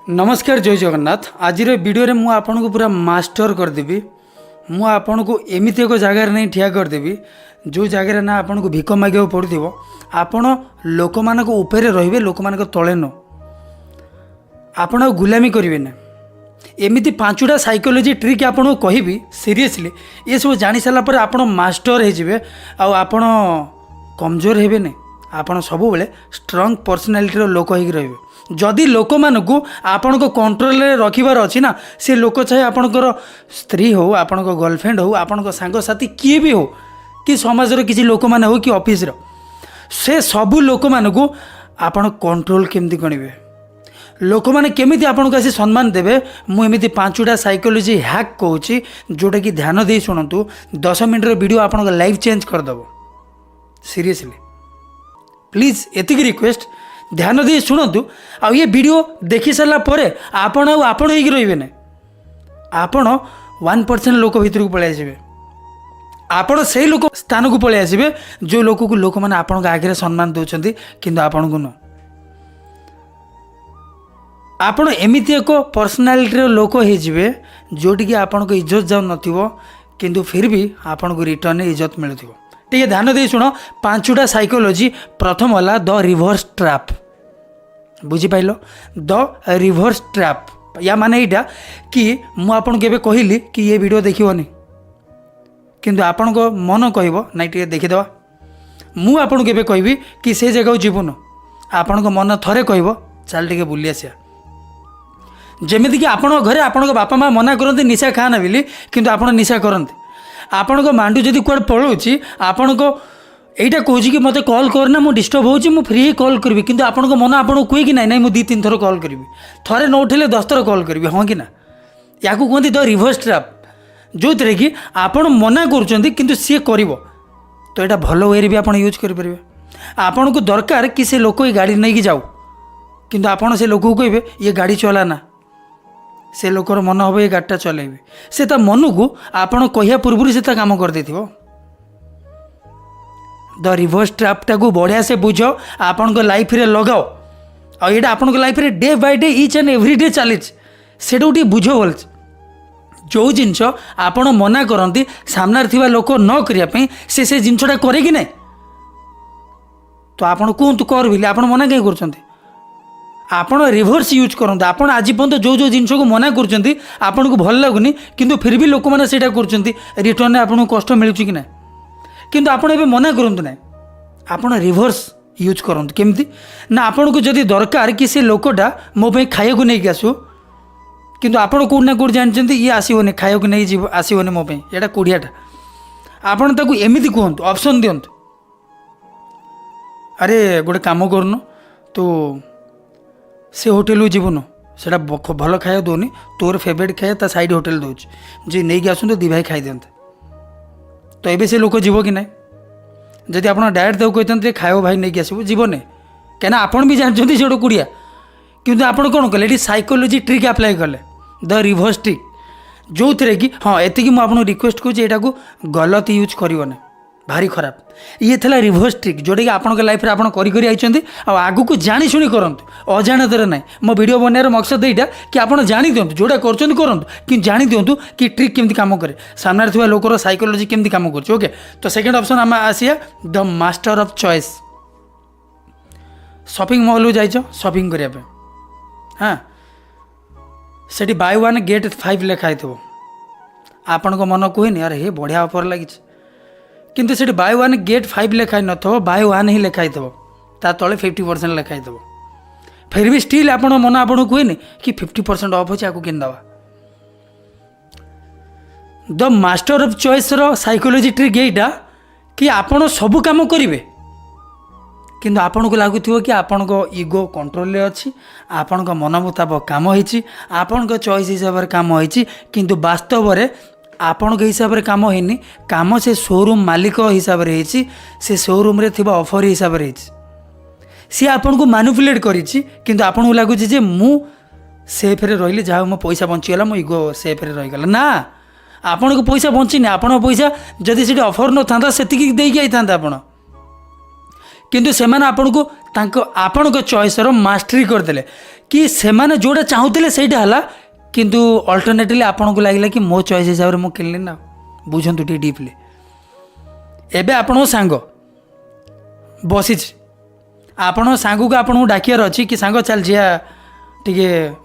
नमस्कार जय जगन्नाथ। आज वीडियो मु आपन को पूरा मास्टर करदेवी। मु आपन को एमती एक जगार नहीं ठिया करदेवी जो जगह ना आपन को भिक मागे पड़ो। आपण लोक मान ऊपर रे लोक मान तले न आपण गुलामी करेंगे ना। एमती पांचटा साइकोलोजी ट्रिक आपन को कहबी सीरियसली ये सब जानी सारापर आप मास्टर हो आपण कमजोर हेबे नहीं। आपण सब बेले स्ट्रंग पर्सनालिटी लोक हो रे। जदि लोक मानक आपण को कंट्रोल रखिबार अच्छी ना से लोक चाहे आपणकर स्त्री हो आपण गर्लफ्रेंड हो आपण सांगसाथी किए भी हो कि समाजर किसी लोक मैंने हो कि ऑफिस से सबू लोक मानक आपण कंट्रोल केमती करेंगे। लोक मैंने केमी आपन को आसी सम्मान देवे। मुझे पांचटा साइकोलोजी हैक कहूँ जोटा कि ध्यान दे शुणु। 10 मिनट वीडियो आपन लाइफ चेंज करदेव। सीरियसली प्लीज एति रिक्वेस्ट ध्यान दे शुणु। आ ये वीडियो देखी सारा पर आपण आपण ही रे ना। आपण 1% लोक भीतर को पलि आसबे। आपण से लोक स्थान को पलि आसबे जो लोक को लोक मैंने आपण आगे सम्मान दौरान कि आपण को न। आपण एमती एक पर्सनालिटी लोक हो जोटि आपण को इज्जत जाऊ नथिबो किंतु फिर भी आपण को रिटर्न इज्जत मिलुथिबो। ठीक ध्यान दे शुण। 5टा साइकोलोजी। प्रथम वाला द रिवर्स ट्रैप। बुझीपाल द रिवर्स ट्रैप या माने यहाँ कि मु आपन के कहली कि ये वीडियो देखिबनी किंतु आपण को मन कहबो नाइ टिके देखिदेवा। मु आपन के कहबी कि से जगह जीवन आपण को मन थरे कहबो चल टिके बुली आसिया। जेमिति कि आपण घरे आपण बापा माँ मना करते निशा खाना बोली किंतु आपण निशा करते। आपण को मांडू जदि कुआडे पळौछि आपण को एटा कहूँ कि मत कॉल करना मु डिस्टर्ब होची मु फ्री कॉल करी किंतु आपण को मन आपण कहे कि नाइ मु 2-3 थर कॉल करी थरे न उठेले 10 थर कॉल करी हाँ कि ना। या कहते द रिवर्स ट्रैप जो थे कि आपण मना करुँच किंतु सी कर तो यहाँ भल वे भी आप यूज करेंगे। आपण को दरकार कि से लोक ये गाड़ी नहीं जाऊ किंतु आपण से लोक को कहे ये गाड़ी चलाना से लोकर मन हम ये गाड़ीटा चलेबे से ता मन को आपण कहया पूर्व से काम कर देथिबो। द रिवर्स ट्रैपटा को बढ़िया से बुझ आपण को लाइफ रे लगाओ और ये आपण को लाइफ रे day by day each and every day चली से बुझ भल जो जिनस आपण मना करती सामने थिबा लोक न करने से जिनसटा करे कि नहीं तो आपण कहतु कर बोली आपण मना कहीं कर आपण रिवर्स यूज करते। आपण आज पर्यंत जो जो जिनस को मना करपन को भल लगुनि किंतु फिर भी लोक मैंने सेटा कर रिटर्न आपन को कष्ट मिलूँ कि ना किंतु आपण एबे मना करंतु ना। आपण रिवर्स यूज करंतु केमती ना आपण को जदि दरकार कि से लोकटा मो पे खाया को नहीं आसू किंतु आपण कोड ना कोड जानचंती ये आसीबोनी खाया को नहीं जीव आसीबोनी मो पे एटा कोडियाटा आपण ताकू एमिति कहंतु ऑप्शन दियंतु। अरे गोटे काम करनो तो से होटेल जीवन सेटा भल खाया दोनी तोर फेवरेट खाया ता साइड होटेल दौच जी नहीं कि आसुन तो दी भाई खाई दियंते तो ये से लोक जीव कि ना। जदि आप डायरेक्ट देव कहते खाओ भाई नहीं आसो जीवन कहीं आपड़ भी जानते से कुड़िया किंतु आपड़ कौन कले ये साइकोलोजी ट्रिक अप्लाई कले द रिवर्स ट्रिक जो थे कि हाँ एति मुझे रिक्वेस्ट करूँ यहाँ को गलत यूज करना भारी खराब। ये थला रिवर्स ट्रिक जोटा कि आपन लाइफ रे आपन करी आइछन्ती आगु को जानी शुणी करंतु अजाणतर ना। मो वीडियो बनार मकसद यहाँ कि आपन जानी दियंतु जोटा करछन्ती करंतु कि जानी दियंतु कि ट्रिक केमती काम करे सामने थिबा लोकर साइकोलोजी केमती काम करछ। ओके तो सेकंड ऑप्शन आम आसिया the master of choice. Shopping mall जाइछ शॉपिंग करिया पे हाँ सेठी बाय 1 गेट 5 लिखाई थो आपन को मन कहनी अरे हे बढ़िया ऑफर लगी किंतु से बाय 1 गेट 5 लिखाई न थो बाय 1 ही लिखाई थो ता तले 50% लिखाई थो फिर भी स्टिल आपण मन आपन कहनी कि 50% ऑफ अच्छे आपको किन दवा। द मास्टर ऑफ चॉइस रो साइकोलोजी ट्रिक यहीटा कि आपण सब काम करेंगे किंतु आपन को लगुव कि आपण को इगो कंट्रोल रे अच्छी आपण को मन मुताबक काम होइछि आपण को चॉइस हिसाब से काम होइछि किंतु वास्तव में आपण के हिसाब से काम होनी काम से शोरूम मालिक हिसाब से शोरूम रे थिबा ऑफर हिसाब से सी आपन को मैनिपुलेट करिछि किंतु आपन को लगुछि जे मु सेफ रे रहिली जहा मो पैसा बंचीगला मो इगो सेफ रे रहिगला ना। आपन को पैसा बंचिनी आपण पैसा जदि से ऑफर न था सेतिकी देकी आई था आपण किंतु से आपन को आपण चॉइस रो मास्टरी करदेले कि सेमाने जोड़ा चाहूले सहीटा है किंतु अल्टरनेटिवली आपन को लगे कि मो चॉइस हिसाब से मुझे किनली ना बुझंतु टी डीपली एबे आपण सांग बसी आपण सांग को आपन डाकियार अच्छी कि सांग चल जिया टे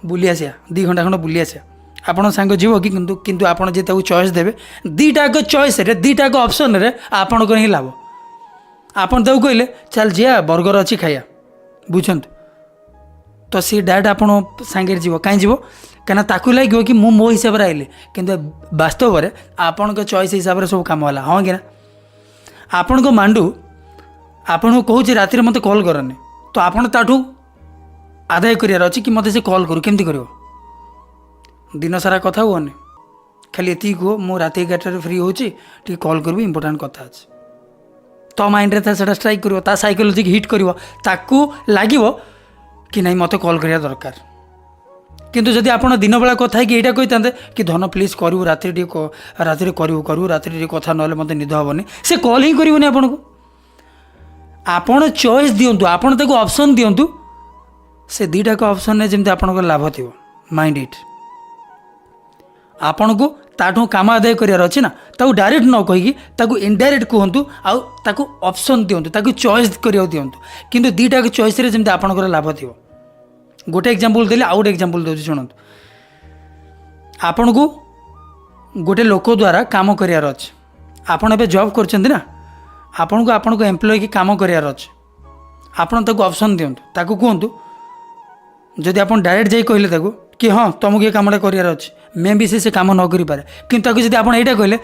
बुली आसिया 2 घंटा खंड बुली आसिया आपण सांग जीव कि किंतु आपण जे चॉइस देवे दीटाक चॉइस रे दीटाक ऑप्शन रे आपण को ही लाभ आपण ताऊ कहले चल जिया बर्गर अच्छी खाया बुझंतु तो सी डायरेक्ट आपण सांगे जीव कहीं जीव कहीं ताकू लगे कि मो हिसाब से आइली किंतु वास्तव में आपण को चॉइस हिसाब से सब काम है हाँ कि ना आपण को मांडू आपन को कहूँ राति मत कॉल करनी तो आपड़ ताठू आदाय करार अच्छी कि मत से कॉल करू केमती कर दिन सारा कथा हुए खाली ये कह मु राति 11 फ्री होती कॉल करू इंपोर्टाट कथा अच्छे तो माइंड रे से स्ट्राइक कर साइकोलॉजी हिट कर लगे कि नहीं मत कॉल करिया दरकार किंतु जदि आपण दिन बेला कथा है कि यहाँ कही कि धन प्लीज करू राति करू राति कथा ना मत निद हेनी से कॉल ही करनी आपन को आपण चॉइस दिंतु आपण ताको ऑप्शन दिंतु से दीटा का ऑप्शन ने जमती आपन को लाभ थी माइंड इट आपण को ताठू काम आदाय करार अच्छे ना ताको डायरेक्ट न कहीकि ताको इनडायरेक्ट कहतु आउ ऑप्शन दिंतु ताको चॉइस करिया दिंतु किंतु दीटा के चॉइस रे जमती आपन को लाभ थी गोटे एग्जांपल देली आउ गोटे एग्जांपल दउछि सुनंतु आपन को गोटे लोक द्वारा काम करार अच्छे आपन एबे जॉब करछन्ती ना आपन को एम्प्लॉय की काम करार अच्छे आपन ताको ऑप्शन दिंतु ताको कहतु जदि आपन डायरेक्ट जाई कहले ताको कि हाँ तुमको ये कामटा करार अच्छे मे भी से काम न करि पारे किंतु ताको जदि आपन एटा कहले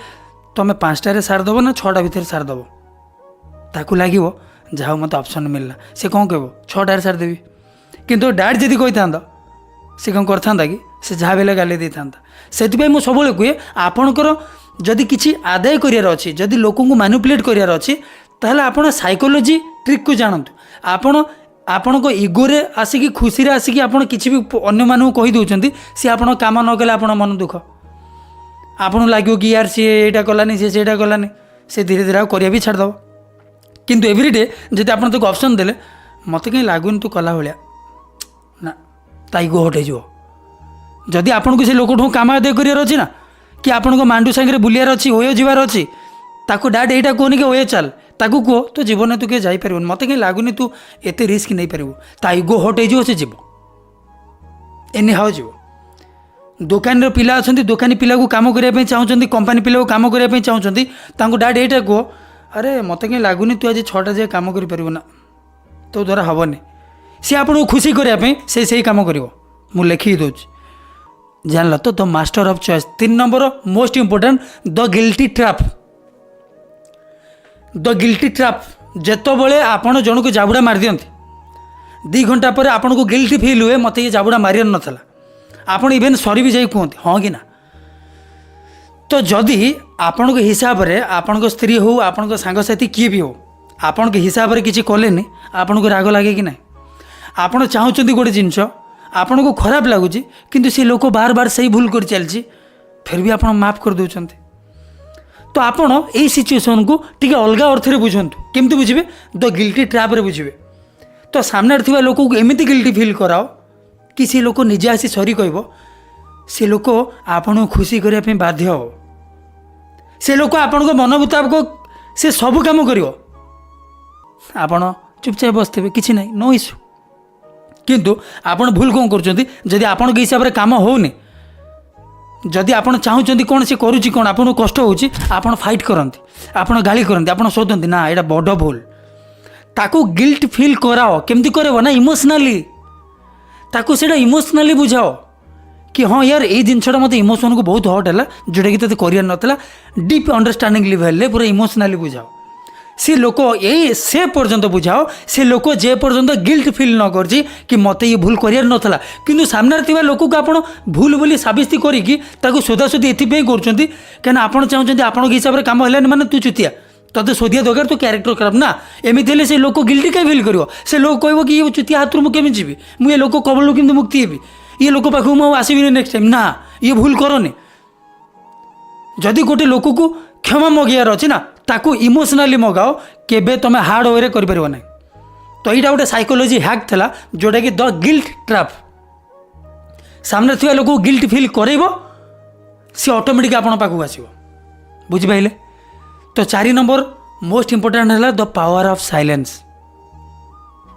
तुम 5टारे सार दबो ना 6टा भितर सार दबो ताको लागिवो जाओ मत ऑप्शन मिलला से कौन कहबो 6टारे सार देबी किंतु डायरेक्ट जदि कही था सी कौन करता कि से जहाँ बेले गाली दे था से मुझे सब कहे आपणकर जदि किसी आदाय करार अच्छी जदि लोक को मैनिपुलेट करार अच्छी ताहले आपण साइकोलॉजी ट्रिक को जानतु आपण आपण को इगोरे आसिकी खुशी रे आसिकी आपण किसी भी अन्य मानू कही दउचंती सी आपण काम न कले आपण मन दुख आपण लाग्यो कि यार सी एटा कलानी सेटा कलानी से धीरे धीरे करिया भी छाड़ दब किंतु एवरीडे जदि आपण तो ऑप्शन देले मते कहीं लागुन तू कला भलिया ना ताइगो हटे जो जदि आपन को से लोक काम आदाय करार अच्छी ना कि आपन को मांडू सांगे बुलियार अच्छी ओयो जीवार अच्छी ताको डाट एटा कहनी कि ओयो चल ताको कह तो जीवन तू किए जापर मत कहीं लगुनि तू एत रिस्क नहीं पारू ताइगो हटे जो से जीव एनी हाउ जीव दुकान पिला अच्छा दुकानी पिला को काम करने चाहते कंपानी पिला को काम करने चाहते डाट एटा कह अरे मत कहीं लगुनि तू आज 6टा जाए काम कर तो द्वारा हेनी सी आपको खुशी करने से कम कर लिखी दूसरी जान तो the master of choice 3 number most important the guilty trap जिते आपण जन को जाबुड़ा मार दियंती 2 घंटा पर आपन को गिल्टी फील हुए मत ये जाबुड़ा मारियार नाला आपन इवेन सरी भी जाई कहते हाँ कि ना तो जदि आपण को हिसाब से आपण को स्त्री हो आपण को सांगसाथी किए भी हो आपण के हिसाब से किसी कले आपन को राग लगे कि ना आपण चाहते गोटे जिनस आपन को खराब लगुच किंतु से लोक बार बार सही भूल कर चलती फिर भी आपण माफ कर दौरान तो आपण यही सिचुएसन को टी अलग अर्थ में बुझंतु केमती बुझे द गिल्टी ट्रैप रे बुझे तो सामने थिबा लोक को एमती गिल्टी फील कराओ कि सी लोक निजे आसी सरी कह से लोक आपण खुशी करने बाध्य हो से लोक आपण को मन मुताबिक से सब काम कर आपण चुपचाप बसते किसी ना नो इश्यू किंतु आपण भूल कौन कर आपण के हिसाब से काम होनी जदि आपण चाहते कौन से करुच्ची कौन आपको कष्ट होची आपण फाइट करती आपण गाली करती आपण शोधती ना यहाँ बड़ भूल ताकू गिल्ट फील कराओ केमती कर ना इमोशनाली ताकू से इमोशनाली बुझाओ कि हाँ यार ये जिनसा मत इमोशन को बहुत हट है जोटा कि तेज कर नाला डीप अंडरस्टांडिंग लेवल पूरा इमोशनाली बुझाओ से लोक यही से पर्यंत बुझाओ से लोक जे पर्यंत गिल्ट फील न कर कि मत ये भूल कर नाला कि सामने थिबा लोक को आप भूल बोली साबित करी सोधासोधी एपाई करें आप चाहते आपण हिसाब से कम है मैंने तू चुतिया तोते सोधिया दरकार तो क्यारेक्टर खराब ना एमती से लोक गिल्टी कहीं फील कर से लोक कह कि ये चुतिया हाथ मुझे केमी जी मुझे लोक कबल केमती मुक्ति हेबी ये लोक पाख मुझे आसबि नेक्स्ट टाइम ना ये भूल करनी जदि गोटे लोक को क्षमा मगार अच्छे ना ताकू इमोशनाली मगाओ केबे तुम हार्ड वे कर ना तो यहाँ गोटे साइकोलॉजी हैक था जोटा कि द गिल्ट ट्रैप सामने थिबा लोक गिल्ट फिल करैबो सी ऑटोमेटिक आपण पाखु आसीबो बुझि पाइले। तो 4 नंबर मोस्ट इंपोर्टेंट है the power of silence.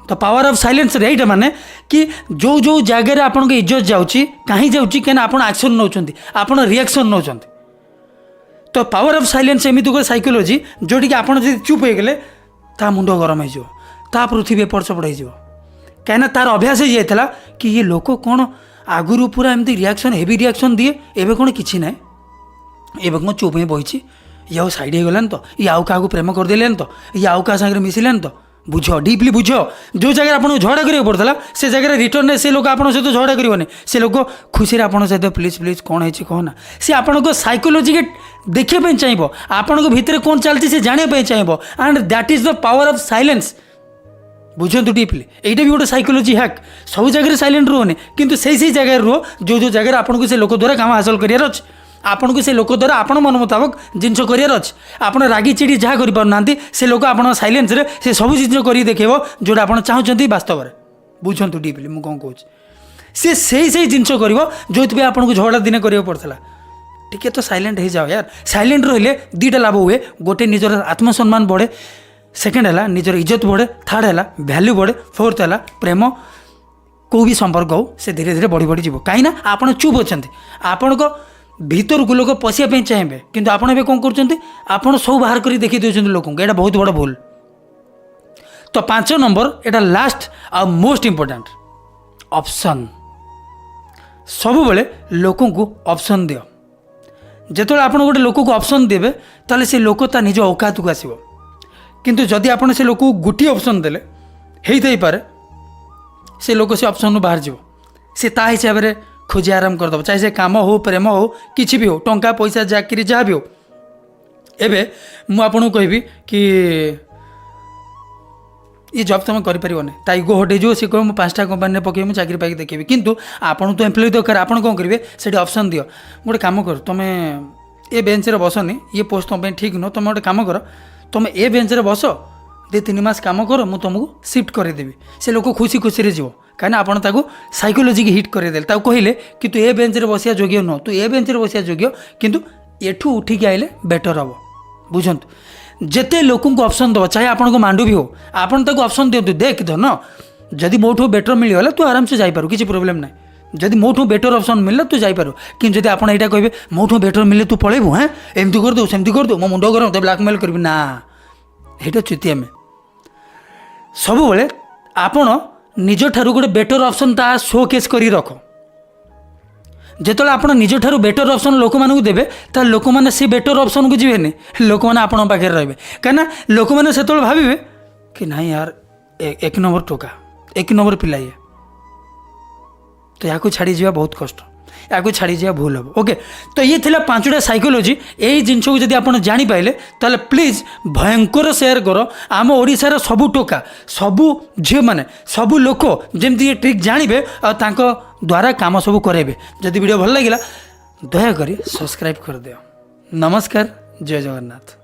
The power of silence rate माने कि जो जो जगह आपन के इज्जत जाउची काहे जाउची केना आपण एक्शन नौचंती आपण रिएक्शन नौचंती। तो पावर ऑफ साइलेंस एमिति को साइकोलॉजी जोटी कि आपण जदि चुप हो गले ता मुंडो गरम हो ता पृथ्वी एपट सेपट हो कहीं तार अभ्यास ही जाता कि ये लोक कौन आगुरी पूरा एमती रिएक्शन हेवी रिएक्शन दिए एवं कौन कि ना एवं कौन चुप ही बही ये आउ साइड हो गलान तो ये आउ क्या प्रेम करदेलेन तो ये आउ क्या सागर मिसिलेन तो बुझ डीपली बुझ जो जगह आपको झगड़ा करा पड़ता से जगह रिटर्न से लोक आप सहित झगड़ा करनी से लोक खुशी आपन सहित प्लीज प्लीज कौन है कहना सी आपको साइकोलोजी के देखापी चाहिए आपण भितर कौन चलती से जानापी चाहिए and that is the power of silence बुझंतु डीपली एटा भी गोटे साइकोलोजी हैक सब जगह साइलेंट रुहनी किंतु सही जगह रुह जो जगह आपको से लोक द्वारा काम हासिल करार अच्छे आपन को से लोक द्वारा आपण मन मुताबक जिनस करार अच्छे आपड़ रागी चिड़ी जहाँ कर से लोक आप साइलेंस रे से सब जिन कर देखेब जोटा आप चाहते वास्तव में बुझंतु डीपली मुझे कौन कहूँ सी से जिनस कर जो आपको झगड़ा दिन करा पड़ता टी तो साइलेंट हो जाओ यार साइलेंट रहिले दुईटा लाभ हुए गोटे निजर आत्मसम्मान बढ़े सेकेंड है निजर इज्जत बढ़े थर्ड है वैल्यू बढ़े फोर्थ है प्रेम को भी संपर्क हो से धीरे धीरे बढ़ी बढ़ी जीव कहीं आप चुप अच्छा आपण को भीतर को लोक पशिया चाहिए किंतु आपण कौन कर सब बाहर कर देखी दे लोक यहाँ बहुत बड़ा भूल। तो 5 नंबर एटा लास्ट आ मोस्ट इम्पोर्टेंट ऑप्शन सब बेले लोक ऑप्शन दियो जिते आप गोटे लोक को ऑप्शन देवे ताले से लोक ता निज औकात को आसो किंतु जदि आप से लोक गोटे ऑप्शन देले हो पारे से लोक से ऑप्शन बाहर जीव से ता हिसाब से खोजी आराम करदे चाहे से काम हो प्रेम हो किसी भी हो टंका पैसा चाकरी जहाँ भी हो। एबे मु आपको कहबी कि ये जॉब तुम करें ता इगो हटे जो सी कह 5टा कंपानी में पकड़ चाकरी पाई देखेबी किंतु आपन तो एम्प्लॉय दरकार आप कौन करेंगे से ऑप्शन दियो गोटे काम कर तुम ए बेंच रे बसनी ये पोस्ट तुम ठीक नुह तुम गोटे काम कर तुम ए बेंच रे बस 2-3 मास काम कर मुझे तुमको शिफ्ट करदेवी से लोक खुशी खुशी रे जीव कहीं आपड़ ताको साइकोलोजी की हिट करदेले कहले कि तू ए बेंच रे बसिया योग्य नुह तू ए बेंच रे बसिया योग्य किंतु एठू उठिक आइले बेटर हम बुझंतु जिते लोक ऑप्शन दब चाहे आपको मांडू भी हो आपन ताको ऑप्शन दिंतु देख धन जदि मोठू बेटर मिलगला तू आराम से जापारू किसी प्रोब्लेम ना जदि मोठू बेटर ऑप्शन मिलला तू जापारू कि जब आप यहाँ कहे मोठू बेटर मिले तू पलैबू हाँ एमती करदे सेमती करदे मो मुंड गरम तो ब्लाकमेल करी ना ये चुतिया में सब बेले आपण निज ठारू गोटे बेटर ऑप्शन ता शोकेस करी रख जिते आप निज ठारू बेटर ऑप्शन लोक मानू देवे तो लोक मैंने से बेटर ऑप्शन को जीवे लोक मैंने आपण पाखे रहे कहीं लोक मैंने से भावे कि ना यार 1 नंबर टोका 1 नंबर पिला ये तो या छाड़ी जा बहुत कष्ट या छाड़ी जा भूल हम ओके। तो ये थिला 5टा साइकोलोजी यही जिनस को जब आप जापारे ताले प्लीज भयंकर शेयर कर आम ओडिशार सबू टोका सबू झील मैंने सबू लोक जमती ये ट्रिक जानवे और द्वारा काम सब करेंगे। जदि वीडियो भल लगा दयाकोरी सब्सक्राइब कर दियो। नमस्कार, जय जगन्नाथ।